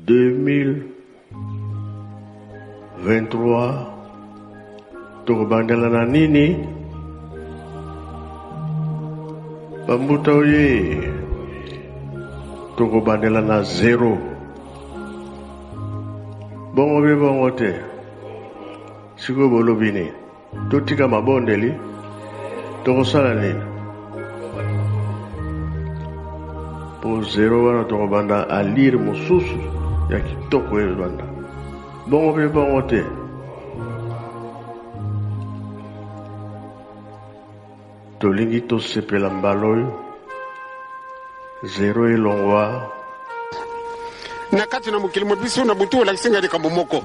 2023 tokobandela na nini bambuta oye tokobandela na 0 bongo be bongo te siko bolobi nini totika mabondeli tokosala nini po 0 wana tokobanda alire mosusu ya kitoko ebanda bongo be bongo te tolingi tosepela mbala oyo 0 elongwa na kati na mokili mobiso na butu olakisinga likambo moko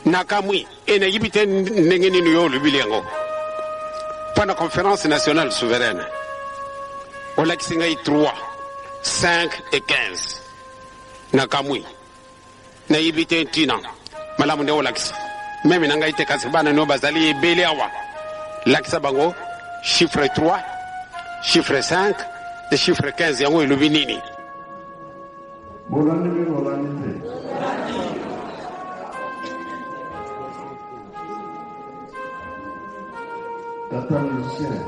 na kamwi enayibi te ndenge nini yo olobili yango pendant conférence nationale souveraine olakisinga 3, 5 et 15 na kamwi nayibi te ntina malamu nde olakisa meme na ngai te kasi bana no bazali ebele awa lakisa bango chiffre 3, chiffre 5 et chiffre 15 yango elobi nini bolandi te tata musicien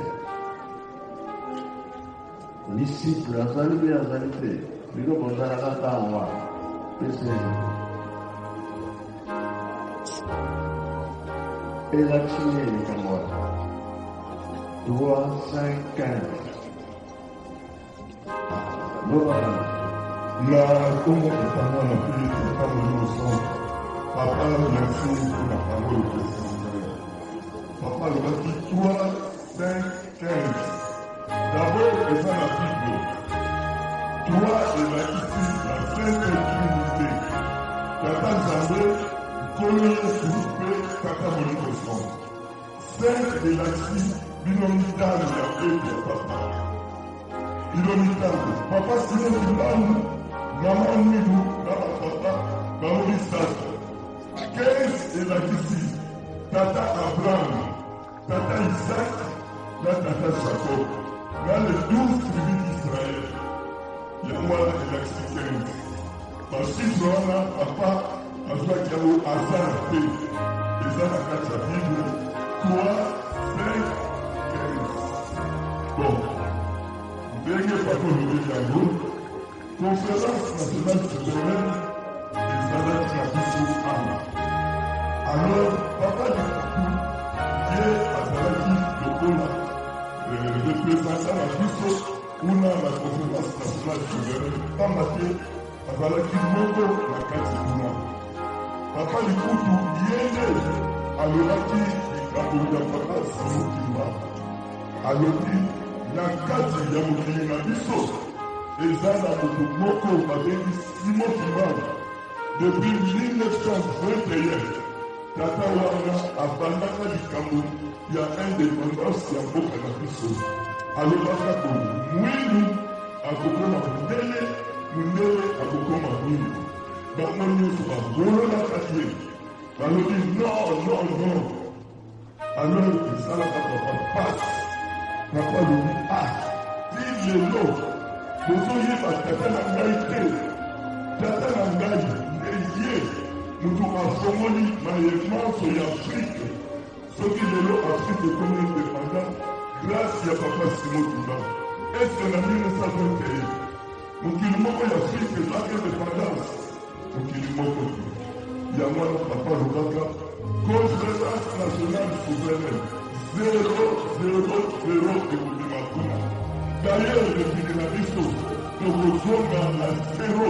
disciple azali be azali te bino bozalaka ntango pese elakisini elikambo wana 3, 5, 15 La Congo de Papa n'a plus de temps de nos sons. Papa, merci pour la parole de Saint-Esprit. Papa, le bâti 3, 5, 15. D'abord, c'est ça la Bible. 3 est là ici, la Sainte Trinité. Tata Zambé, Koye Soupé, Tata Moliko Son. 5 est là ici, Binomital, la paix de Papa. Binomital, Papa, sinon, il a Maman Nidou, Nana Papa, Maman Sasa. 15 est là ici. Tata Abraham, Tata Isaac, la Tata Jacob. Dans les 12 tribus d'Israël, il y a moi là et là ici 15. Parce que Zoana, Papa, Azwa Kiao, Azar, P. Et ça, la carte la Bible. 3, 5, 15. Bon. Dernier papa, le Béliango. Conférence nationale souveraine des Alliés traditionnels Anna. Alors, papa du Kakou, qui est à Zalaki de Kola, représentant la Bisso, ou la conférence nationale souveraine, Tamate, à Zalaki Moko, la Katikuna. Papa du Koutou, Yende, à l'Oraki, du Papa Samukima. À l'Oki, la Kati Yamukina Bisso. Les Zana Moko avec Simon Kimam depuis 1921. Tata Wana a Bandaka du Cameroun, il y a indépendance qui a beaucoup à Bisso. Alors, Bakako, Mouinou, à Kokoma Mundele, Mundele, à Kokoma Mouinou. Bakmoni, soit Bolo la Katié. Alors, dit non. Alors, ça la papa passe. Papa lui dit, dis le nom. Bozoyeba tata na ngai te tata na ngai eye mutu afongoli mayemanso ya afrike soki lelo afrike ekomi indépendant grâce ya papa Simon Kimba eske na 1921 mokili moko ya afrike ezwaki indépendance mokili moko te yango wana papa alobaka conférence nationale souveraine 000 ekobima kuna. D'ailleurs, le Bilinabisco, de Rosonga, la zéro,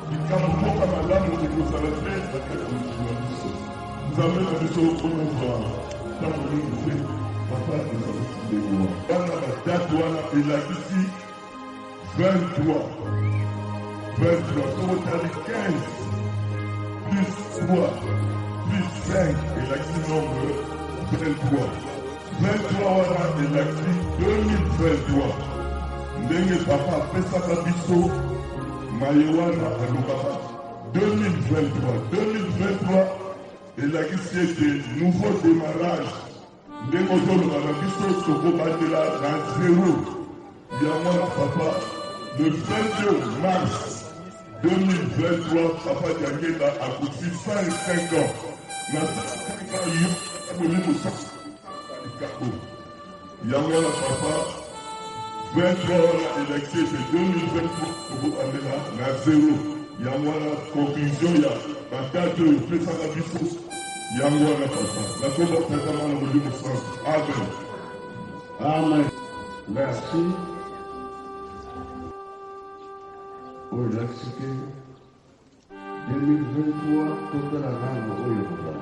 du Kamoka, madame, de Rosalate, la tête du Bilinabisco. Nous avons un bisou pour nous voir. Dans le lycée, papa, nous avons des lois. Dans la date, il a ici 23. 23, total 15. Plus 3, plus 5, il a ici nombre 23. 23 wana elaki 2023 ndenge papa apesaka biso maye wana alobaka 2023 elakisi ete nouveau démarrage ndenge ozoloba na biso tokobandela na 0 ya mwana papa le 22 mars 2023, Papa Diangela a cousu 5 ans. Na 5 ans, il y a eu Yamala Papa, 23 ans électé, c'est 2023 pour aller à 0. Yamala conclusion, il y a 4 heures, il fait ça la vie. Yamala Papa, la combat présentement dans le sens. Amen. Amen. Merci. Oui, l'expliqué. 2023, toute la langue, oui, tout la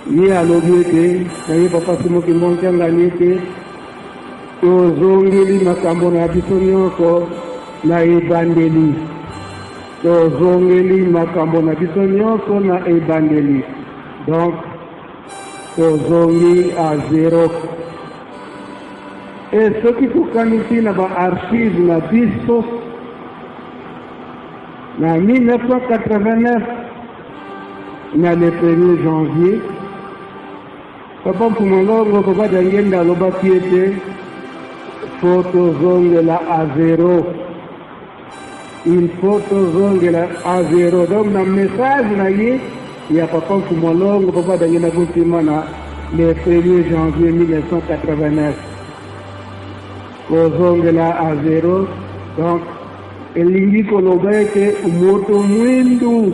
Ni alobiete, naye papa simo kimonga nite, tozongeli makambo na biso nyonso na ebandeli. Tozongeli makambo na biso nyonso na ebandeli. Donc, tozongi à 0. Et ce qui tokanisi na ba archive na biso en 1989, le 1er janvier, Papa Mpumalongo, Papa Diangela Lobaki était photozongela à 0. Il photozongela à 0. Donc, dans le message, il y a Papa Mpumalongo, Papa Diangela Goutimana, le 1er janvier 1989. Photozongela à 0. Donc, elingi koloba ete moto mwindu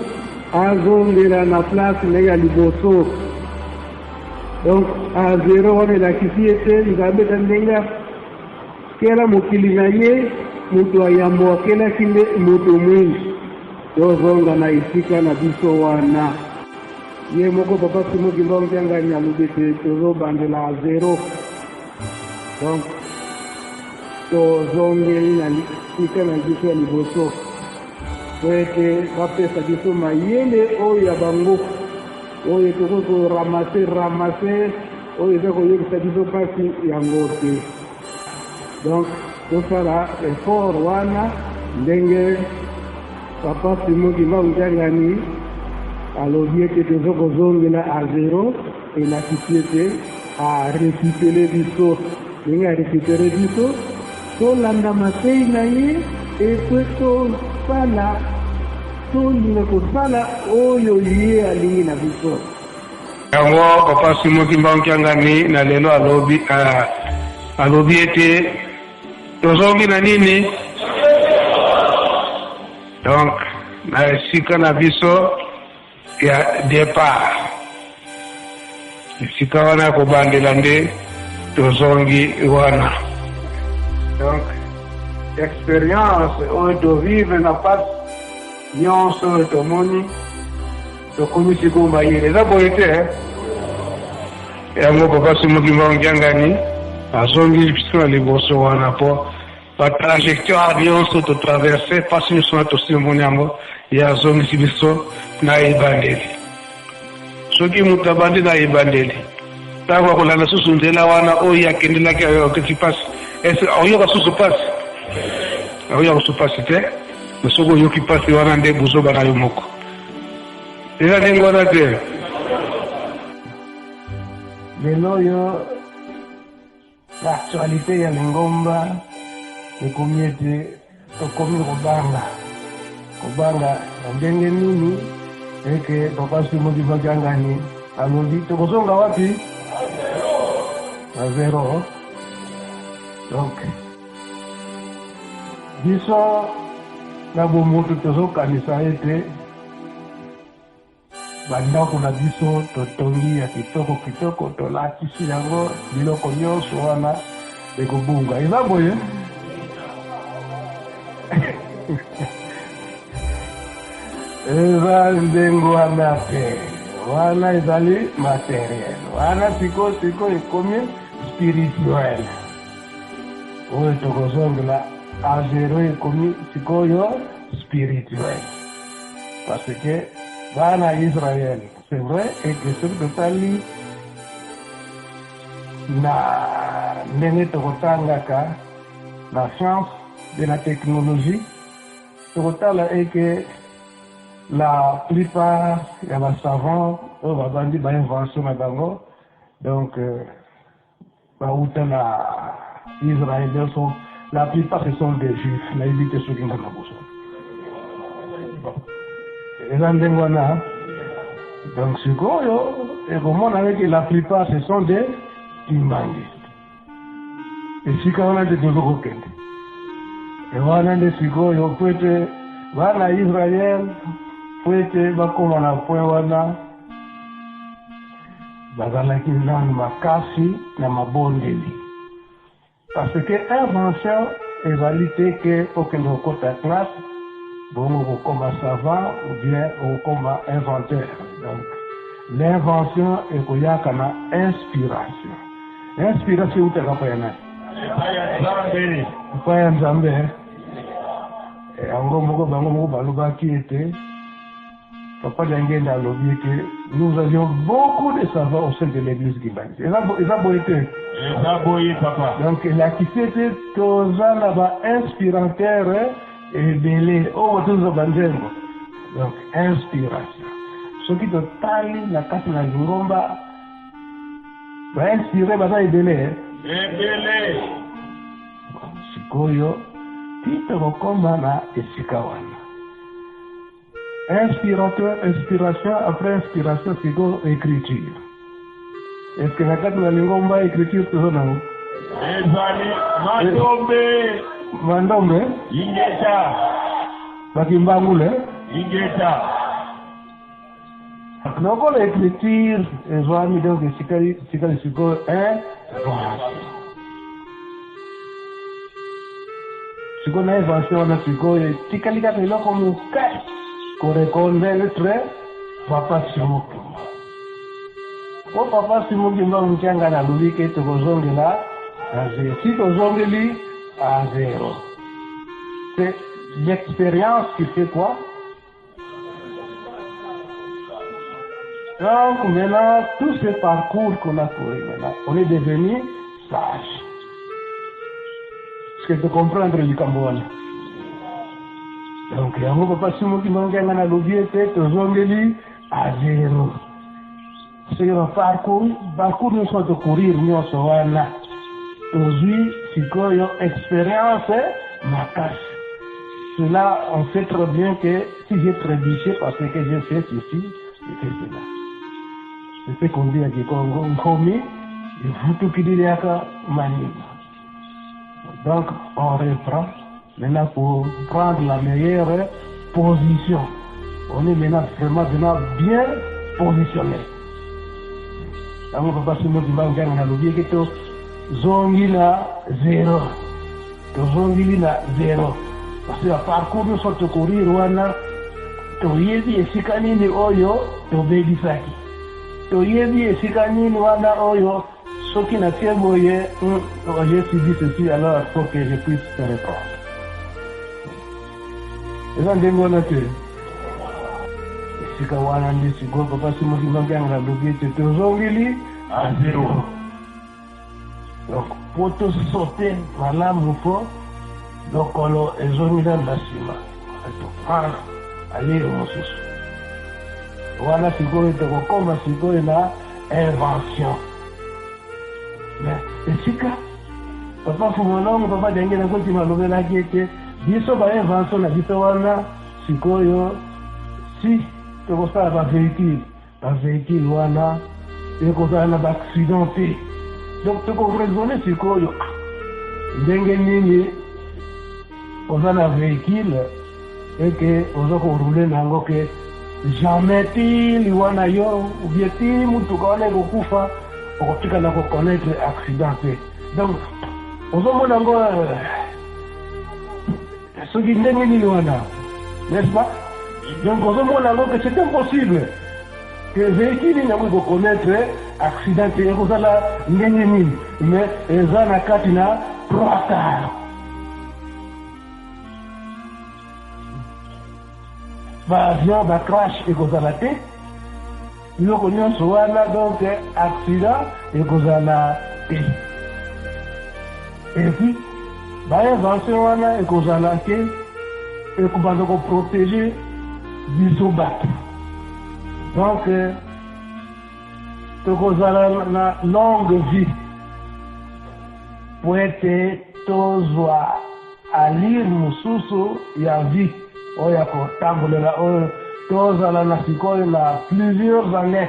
azongela na place na ya liboso. Donc a 0 wana elakisi ete nzambe ndenge kela mokili na ye moto ayambo akelaki nde moto mwindu tozonga na esika na biso wana. Ye moko papa simo kimbongo yangani alobi ete tozobandela a 0. Donc tozongeli na sika na biso ya liboso po ete bapesa biso mayele oyo ya bango oyo tokoki koramase oyo eza koyebisa biso mpasi yango te. Donc tosala effort wana ndenge papa simo kimbongo yangani alobi ete tozokozongela a 0 elakisi ete arekipele biso ndenge arekipele biso tolanda matei na ye epe tosala tolinga kosala oyo ye alingi na biso. Yango papa simo kimbongo yangani na lelo alobi ete tozongi na nini. Donc na esika na biso ya départ esika wana kobandela nde tozongi wana. Donc, expérience oyo tovivre na pasi nyonso oyo tomoni tokomi sikoyo mayele eza boye te. Yango papa simo kimbongo yangani azongi biso na liboso wana mpo batrajectoire nyonso totraverse pasi nyonso wana tosimoni yango ye azongisi biso na ebandeli. Soki moto abandi na ebandeli ntango akolanda susu nzela wana oyo akendelaki ayokaki pasi ese oyoka susu pasi oyoka susu pasi te soki oyoki pasi wana nde bozoba na yo moko eza ndenge wana te. Lelo oyo l'actualité ya lingomba ekomi ete tokomi kobanga na ndenge nini eke papa simo kimbongo yangani alobi tokozonga wapi na 0. Donc biso na bomoto tozokanisa ete bandako na biso totongi ya kitoko tolatisi yango biloko nyonso wana ekobunga eza boye. Eza ndenge wana te wana ezali materiel wana siko ekomi spirituel oyo tokozongela a 0 ekomi sikoyo spirituel parce que bana Israël c'est vrai et que soki totali na ndenge tokotangaka la science de la technologie tokotala eke la plupart ya basavant oyo babandi bainvention na bango donc Israël, la plupart ce sont des juifs, la évité ceux qui n'ont pas besoin. Et là, donc c'est quoi, et comment on avait que la plupart ce sont des imbangistes. Et si quand on a des toujours et on a des sigoy, on peut être, voilà Israël, peut être, comme on a point, voilà, bazalaki nanu makasi na mabondeli parce que invention ezali te ke okende okota classe bongo okoma savant ou bien okoma inventeur. Donc l'invention ekoyaka na inspiration. Inspiration utaka pa yana pa ya nzambe yango moko bango moko balobaki ete Papa Djangenda a lobby que nous avions beaucoup de savants au sein de l'église Gimbangiste. Et ça boyé, papa. Donc, la qui c'était Toza là-bas inspirateur et belé. Oh, tout ça, bandengo. Donc, inspiration. Ce qui te parle, la carte de la Juromba, va inspirer, va et belé. Et belé. Sikoyo, tu te recommanda et sikawana. Inspiration après inspiration, c'est quoi écriture? Est-ce que la carte de la lingomba écriture tout ça? Mandombe Ingeta Bakimbangule Ingeta. Donc l'écriture est mis donc Sikali Siko Siko na invention na Siko Sikali Katelo comme reconnaître Papa Simoki. O Papa Simoki mba mchanga na lubike tukozongela à zéro. Si tozongeli à zéro. C'est l'expérience qui fait quoi? Donc maintenant, tout ce parcours qu'on a couru maintenant, on est devenu sage. Est-ce que tu comprends du Cambodge? Donc, il y a un Papa Simoki Manganga na l'objet tozongeli à zéro. C'est un parcours nous sommes de courir, nous sommes là. Aujourd'hui, c'est quoi une expérience, ma casse. Cela, on sait très bien que si j'ai trébuché parce que j'ai fait ceci, j'ai fait cela. C'est ce qu'on dit à Kikongo, Nkomi, et vous tout qui dites à Mani. Donc, on reprend. Maintenant, pour prendre la meilleure position, on est maintenant vraiment bien positionné. Donc, on ne peut pas se mettre dans le l'oublier que tout zongi na zéro. Tout zongi na zéro. Parce que le parcours nous sommes courir, to yebi esikani ni oyo, to baby saki. To yebi esikani ni wana oyo, soki na tieboye, j'ai subi ceci, alors il faut que je puisse te répondre. Et ça, on a que si on a un discours, Papa Simoki Manganga l'objet de Tozongili à zéro. Donc, pour te sauter, voilà, mon frère, donc on a zongili dans la cima. Prendre, aller au Moussous. Voilà, c'est quoi, comme c'est quoi la invention. Mais, c'est ça. Papa Fumono, Papa Djangenda, quand tu m'as levé la guette, biso ba invention na biso wana sikoyo si tokosala ba véhicule wana ekozala na ba accidenté. Donc tokoraisonner sikoyo ndenge nini oza na véhicule et que oza korouler nango ke jamais tili wana yo ou bien ti mutuka wana ekokufa okotika na koconnaître accidenté. Donc ozomona ngo ce qui n'est n'est-ce pas? Donc, on que c'est impossible que le véhicule n'ait pas connaître accidenté. Mais les gens ont trop tard. L'avion va crash et cause la tête. Nous connaissons donc accident et cause la tête. Et puis, l'invention wana ekozala ke ekobanda koprotéger biso bato. Donc tokozala na longue vie. po ete tozwa alire mosusu ya vie oyo ya kotambolela oyo tozala na sikoyo na plusieurs années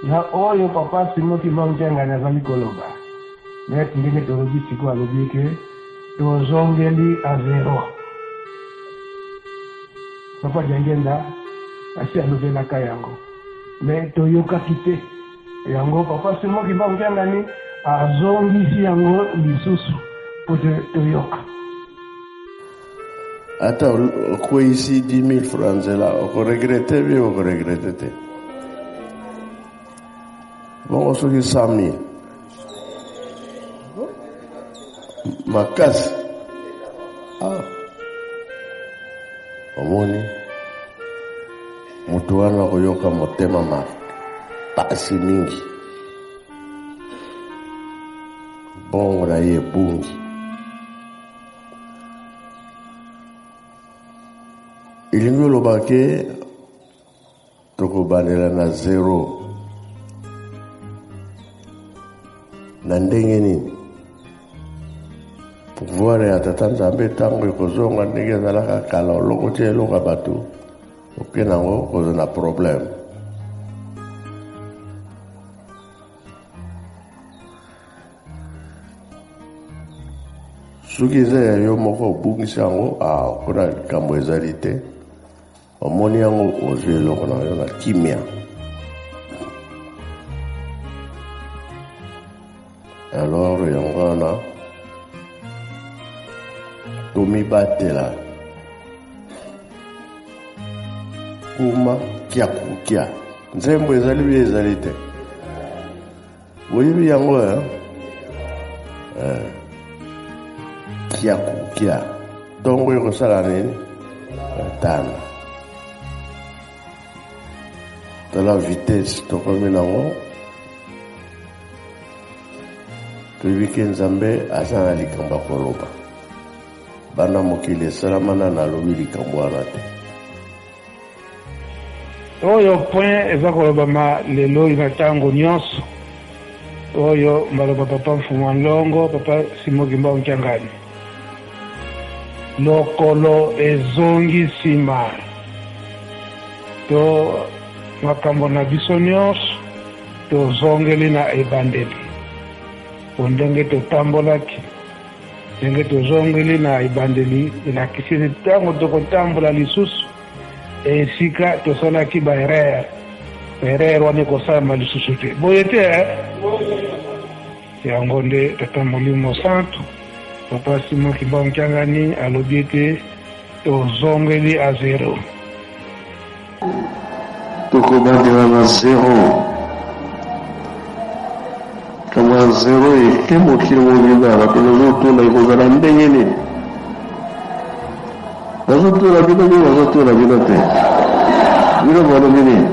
na oyo papa Simon Kimbangu Kyangani azali koloba neti ndenge tolobi sikoyo alobi eke tozongeli a zero. Papa Jangenda asi alobelaka yango me toyokaki te yango papa Simon Kimbangu Kyangani azongisi yango lisusu po toyoka. Ata okwe ici 10 000 francs là, on regrette bien, on regrette. Bon, on se dit 100 000. Ma casse. Ah. Omoni. Mutu wana koyoka motema ma pasi mingi. Bon, na ye bungi. Ilingo lobake tokobanela na zero na ndenge nini pouvoir ya tata Nzambe ntango ekozonga ndenge ezalaka kala oloko tie eloko bato oke nango koza na problème. Soki eza ya yo moko obungisi yango okona likambo ezali te omoni yango ozwi eloko na yo na kimia. Alors yango wana tomibatela kuma kia nzembo ezali bi ezali te oyebi yango kia ntongo ekosala nini tana tala vitesse tokomi nango toyebi ke Nzambe aza na likambo koloba bana mokili esalamana nalobi likambo wana te. Oyo point eza kolobama lelo na ntango nyonso oyo mbaloba papa Mfumu Nlongo papa Simon Kimbangu Kyangani lokolo ezongi nsima to makambo na biso nyonso tozongeli na ebandeli po ndenge totambolaki ndenge tozongeli na ebandeli elakisi ntango tokotambola lisusu esika tosalaki baerreur wana ekosalama lisusu te boye te yango nde tata Molimo Santu papa Simon Kimbangu Kyangani alobi ete tozongeli a zero. Tokobandela na zero kama zero eke mokili mobimba bato nazotuna ekozala ndenge nini nazotuna bino nini nazotuna bino te bino balobi nini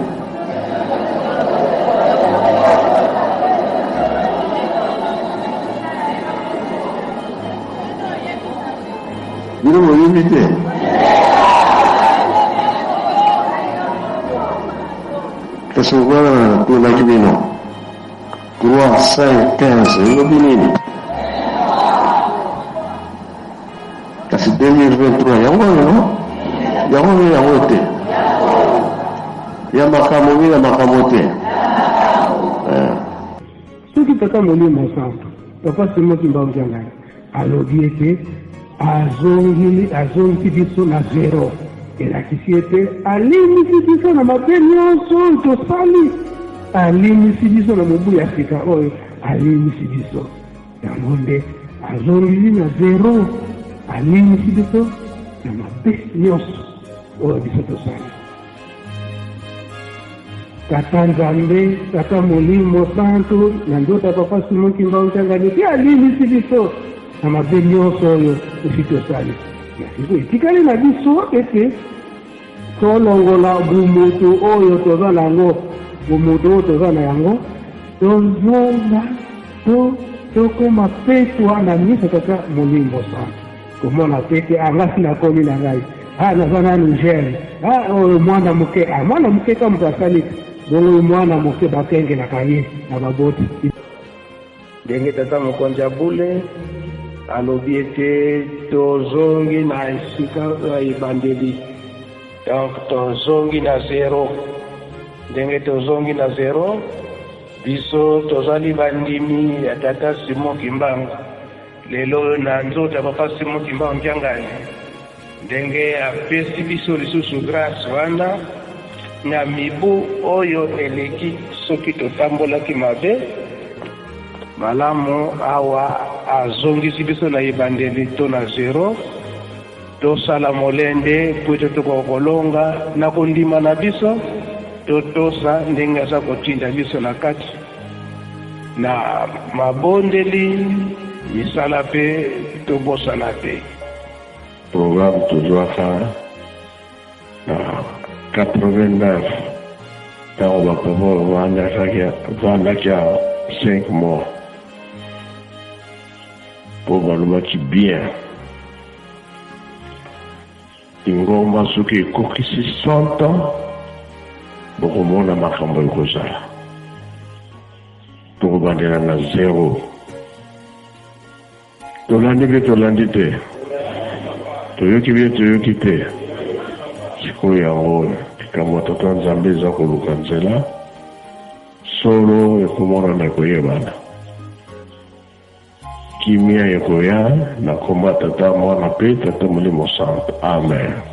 bino boyimbi te kasi wana tunaki bino 3, 5, 15 elobi nini kasi 2023 yango te ya makambo te soki tata Molimo Santu papa Simon Kimbangu Kyangani alobi ete azongisi biso na zero elakisi ete alimisi biso na mabe nyonso oyo tosali alimisi biso na mobu ya sika oyo alimisi biso yango nde azongisi na zero alimisi biso na mabe nyonso oyo biso tosali. Tata Nzambe tata Molimo Santu na nzota papa Simon Kimbangu Kyangani te alimisi biso na mabe nyonso oyo esi tosali yasiko etikali na biso ete tolongola bumutu oyo toza nango bumutu oyo toza na yango tozonga tokoma petwa na miso tata Molimo Santu komona pete angasi nakomi na ngai naza na Niger oyo mwana moke ka moto asali bongo mwana moke bakengelaka ye na baboti ndenge tata mokonzi abule alobi ete tozongi na esika ya ebandeli, donc tozongi na zero. Ndenge tozongi na zero, biso tozali bandimi ya tata Simon Kimbanga. Lelo na nzota ya papa Simon Kimbanga Mpiangani, ndenge apesi biso lisusu grâce wana na mibu oyo eleki soki totambolaki mabe, malamu awa azongisi biso na ebandeli to na zero. Tosala molende po ete tokolonga na kondima na biso, totosa ndenge aza kotinda biso na kati na mabondeli misala mpe tobosana te. Programme tozwaka na 89 ntango bapapa vandaki ya 5 mois mpo balobaki bien ingomba soki ekokisi 100 ans bokomona makambo ekozala. Tokobandela na zero. Tolandi mpe tolandi te, toyoki mpe toyoki te. Sikoyo yango likambo tata Nzambe eza koluka nzela solo ekomonana ekoyebana. Kimia ekoya na komba tata mwana mpe tata Molimo Santo. Amen.